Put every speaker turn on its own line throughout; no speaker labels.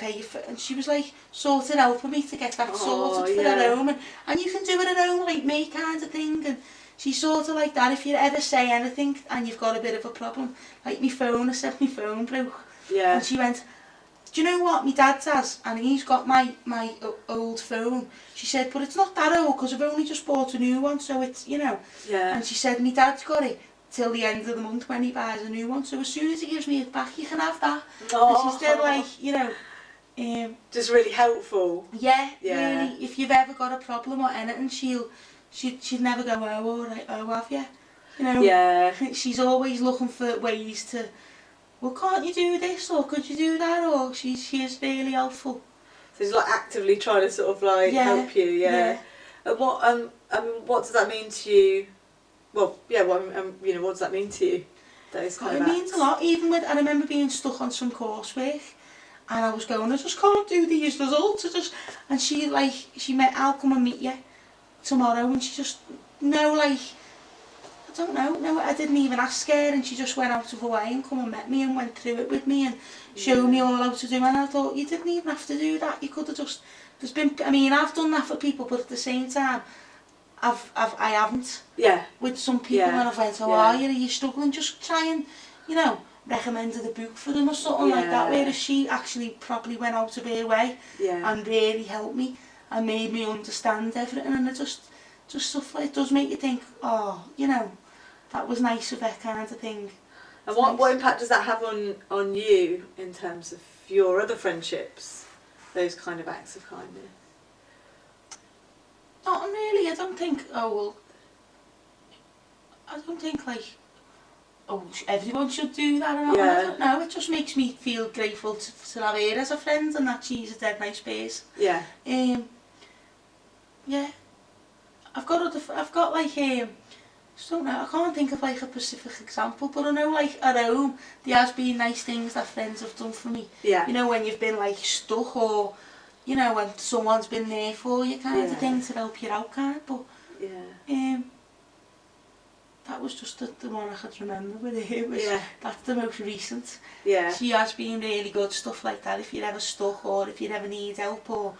pay for it. And she was like, sort of helping me to get that sorted for
yeah.
her home. And you can do it at home like me kind of thing. And she's sort of like that. If you ever say anything and you've got a bit of a problem, like my phone, I said my phone broke.
Yeah.
And she went, do you know what my dad has? And he's got my old phone. She said, but it's not that old because I've only just bought a new one, so it's, you know.
Yeah.
And she said, my dad's got it till the end of the month when he buys a new one, so as soon as he gives me it back, you can have that. And she said, like, you know,
just really helpful.
Yeah, really. If you've ever got a problem or anything, she'd never go, oh, all right, oh, have you? You know.
Yeah.
She's always looking for ways to, well, can't you do this, or could you do that, or she is really helpful.
So she's like actively trying to sort of like help you, yeah. And what does that mean to you? Well, yeah, well, you know, what does that mean to you? Those kind of acts?
It means a lot. Even with, I remember being stuck on some coursework, and I was going, I just can't do these results. And she met, I'll come and meet you tomorrow, and she just, I don't know, no, I didn't even ask her, and she just went out of her way and come and met me and went through it with me and showed me all how to do it. And I thought, you didn't even have to do that, you could have just, there's been, I mean, I've done that for people, but at the same time, I haven't.
Yeah.
With some people, and I've went, oh, are you struggling? Just try and, you know, recommended a book for them or something like that, whereas she actually probably went out of her way and really helped me and made me understand everything, and it just stuff like, it does make you think, oh, you know, that was nice of her kind of thing.
And what impact does that have on you in terms of your other friendships, those kind of acts of kindness?
Not really, I don't think, like, oh, everyone should do that, I don't know, it just makes me feel grateful to have her as a friend, and that she's a dead nice person.
Yeah.
Yeah. I've got like, I don't know, I can't think of like a specific example, but I know like at home, there has been nice things that friends have done for me.
Yeah.
You know, when you've been like stuck, or, you know, when someone's been there for you kind of thing to help you out kind of, but that was just the one I could remember with her. That's the most recent.
Yeah.
She has been really good, stuff like that. If you're ever stuck, or if you ever need help or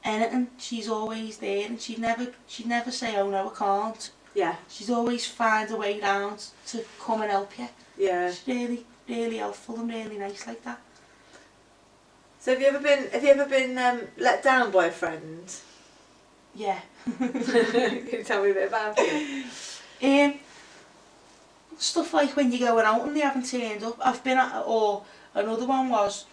anything, she's always there, and she'd never say, oh no, I can't. Yeah. She'd always find a way round to come and help you. Yeah. She's really, really helpful and really nice like that.
So have you ever been let down by a friend?
Yeah.
Can you tell me a bit about it?
Stuff like when you're going out and they haven't turned up. I've been at, or another one was,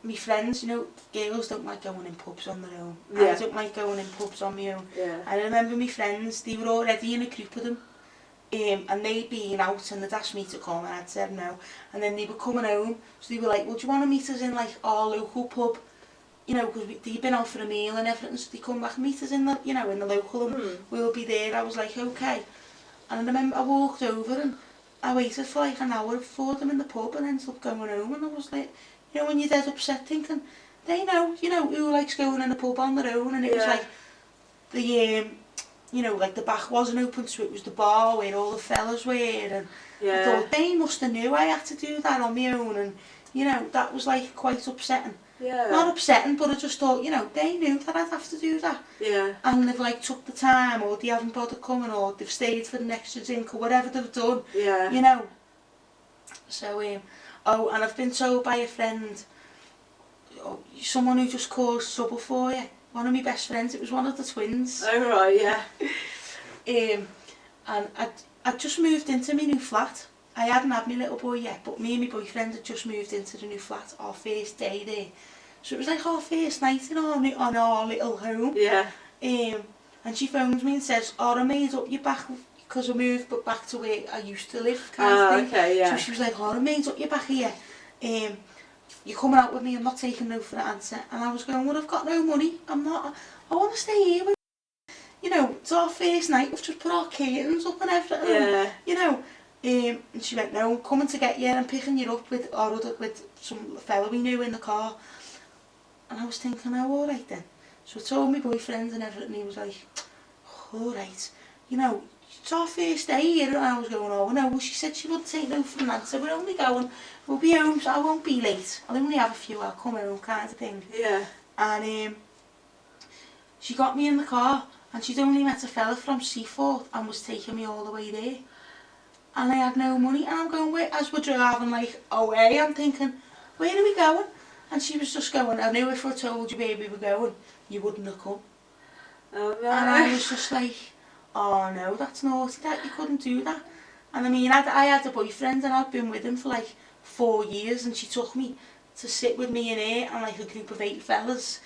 my friends, you know, girls don't like going in pubs on their own. I don't like going in pubs on my own. I remember my friends, they were already in a group of them, and they'd been out and they'd asked me to come, and I'd said no. And then they were coming home, so they were like, well, do you want to meet us in like our local pub? You know, because they'd been out for a meal and everything, so they come back and meet us in the, you know, in the local, and we'll be there. I was like, okay. And I remember I walked over and I waited for like an hour for them in the pub and ended up going home, and I was like, you know, when you're dead upset thinking, they know, you know, who likes going in a pub on their own, and it was like, the, you know, like the back wasn't open, so it was the bar where all the fellas were, and I thought they must have knew I had to do that on my own, and, you know, that was like quite upsetting. Not upsetting, but I just thought, you know, they knew that I'd have to do that. And they've like took the time, or they haven't bothered coming, or they've stayed for an extra drink, or whatever they've done. You know. So, oh, and I've been told by a friend, someone who just caused trouble for you. One of my best friends, it was one of the twins.
Oh right, yeah.
And I'd just moved into my new flat. I hadn't had my little boy yet, but me and my boyfriend had just moved into the new flat, our first day there. So it was like our first night in on our little home. And she phones me and says, oh, I made up your back, because I moved but back to where I used to live, kind of thing.
Okay, yeah.
So she was like, oh, I made up your back here. You're coming out with me, I'm not taking no for an answer. And I was going, well, I've got no money, I want to stay here with you know, it's our first night, we've just put our curtains up and everything, you know. And she went, no, I'm coming to get you and picking you up with some fella we knew in the car. And I was thinking, oh, alright then. So I told my boyfriend and everything, and he was like, alright, you know, it's our first day here, and I was going, oh no, well, she said she wouldn't take no for an answer, we're only going, we'll be home, so I won't be late, I'll only have a few, I'll come home, kind of thing.
Yeah.
And she got me in the car, and she'd only met a fella from Seaforth and was taking me all the way there. And I had no money, and I'm going, wait, as we're driving like away, I'm thinking, where are we going? And she was just going, I knew if I told you where we were going, you wouldn't have come.
Oh no.
And I was just like, oh no, that's naughty, that you couldn't do that. And I mean, I had a boyfriend, and I'd been with him for like 4 years, and she took me to sit with me and her and like a group of 8 fellas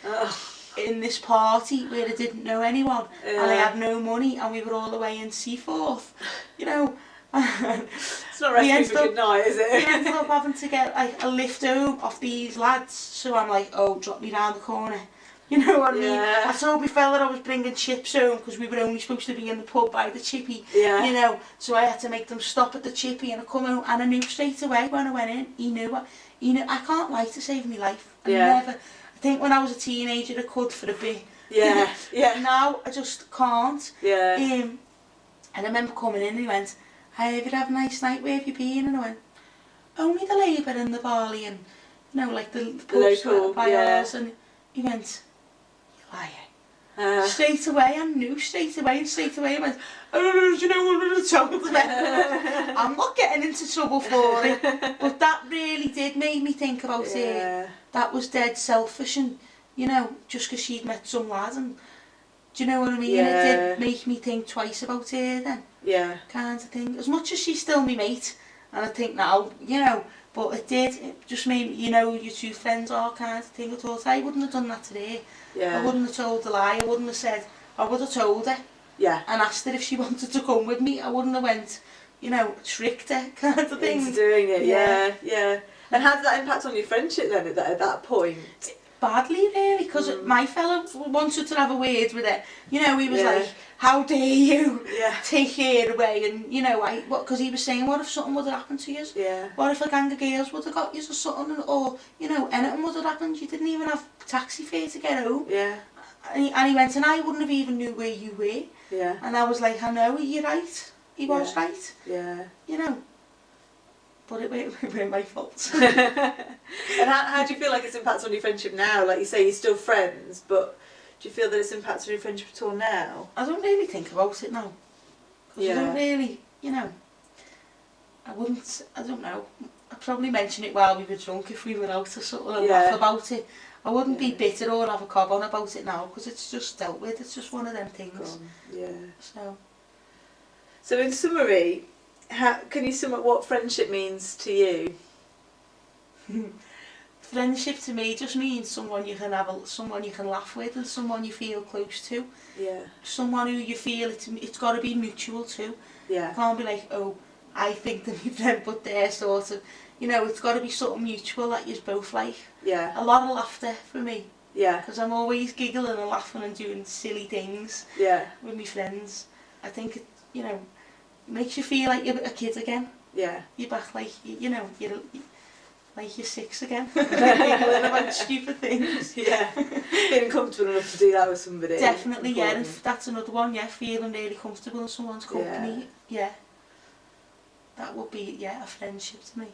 in this party where I didn't know anyone, and I had no money, and we were all away in Seaforth, you know.
It's not a recipe for good night, is it?
We ended up having to get like a lift home off these lads, so I'm like, oh, drop me round the corner. You know what I mean? I told my fella I was bringing chips home because we were only supposed to be in the pub by the chippy, you know, so I had to make them stop at the chippy, and I come home, and I knew straight away when I went in, he knew, I can't lie to save my life. I think when I was a teenager I could for a bit. Now I just can't. And I remember coming in, and he went, hey, have you had a nice night, where have you been? And I went, only the Labour and the Barley, and, you know, like the pubs by ours. And he went, you liar. Straight away, I knew straight away, I went, oh, do you know what I told them? I'm not getting into trouble for it, but that really did make me think about it. That was dead selfish, and, you know, just because she'd met some lad, and, do you know what I mean? It did make me think twice about her then. Kind of thing. As much as she's still my mate, and I think now, you know, but it just made me, you know, your 2 friends are kind of thing. I thought I wouldn't have done that today. I wouldn't have told the lie, I wouldn't have said, I would have told her. And asked her if she wanted to come with me. I wouldn't have went, you know, tricked her kind of thing.
Into doing it, And how did that impact on your friendship then at that point?
Badly, really, because my fella wanted to have a word with her. You know, he was like, how dare you take her away? And, you know, because he was saying, what if something would have happened to you? What if a gang of girls would have got you or something? Or, you know, anything would have happened. You didn't even have taxi fare to get home. And he went, and I wouldn't have even knew where you were. And I was like, I know, you're right. He was right. You know. But it weren't my fault.
And how do you feel like it's impacted on your friendship now? Like you say, you're still friends, but do you feel that it's impacted on your friendship at all now?
I don't really think about it now. Because I don't really, you know, I don't know. I'd probably mention it while we were drunk if we were out or something and laugh about it. I wouldn't be bitter or have a cob on about it now, because it's just dealt with. It's just one of them things.
So in summary, can you sum up what friendship means to you?
Friendship to me just means someone you can someone you can laugh with, and someone you feel close to. Someone who you feel it's got to be mutual too. It can't be like, oh, I think they're my friend, but they're sort of, you know, it's got to be something mutual that you both like. A lot of laughter for me. Because I'm always giggling and laughing and doing silly things with my friends. I think it, you know, makes you feel like you're a kid again. You're back like, you know, you're like you're 6 again. Giggling about stupid things.
Feeling comfortable enough to do that with somebody.
Definitely, and that's another one, feeling really comfortable in someone's company. That would be, a friendship to me.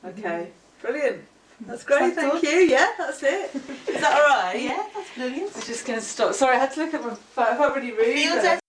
Okay, brilliant. That's great, thank you. That's it. Is that alright?
That's brilliant.
I'm just going to stop. Sorry, I had to look at my phone. I felt really rude.